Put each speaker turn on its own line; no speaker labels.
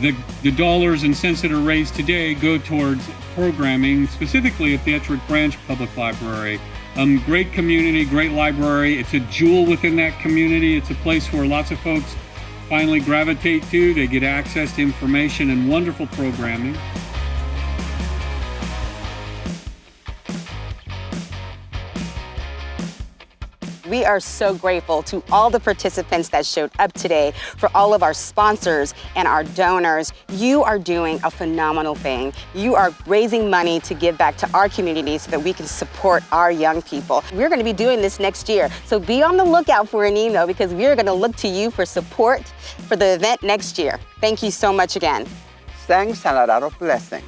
The dollars and cents that are raised today go towards programming, specifically at the Ettrick Branch Public Library. Great community, great library. It's a jewel within that community. It's a place where lots of folks finally gravitate to. They get access to information and wonderful programming.
We are so grateful to all the participants that showed up today, for all of our sponsors and our donors. You are doing a phenomenal thing. You are raising money to give back to our community so that we can support our young people. We're going to be doing this next year, so be on the lookout for an email because we're going to look to you for support for the event next year. Thank you so much again.
Thanks and a lot of blessings.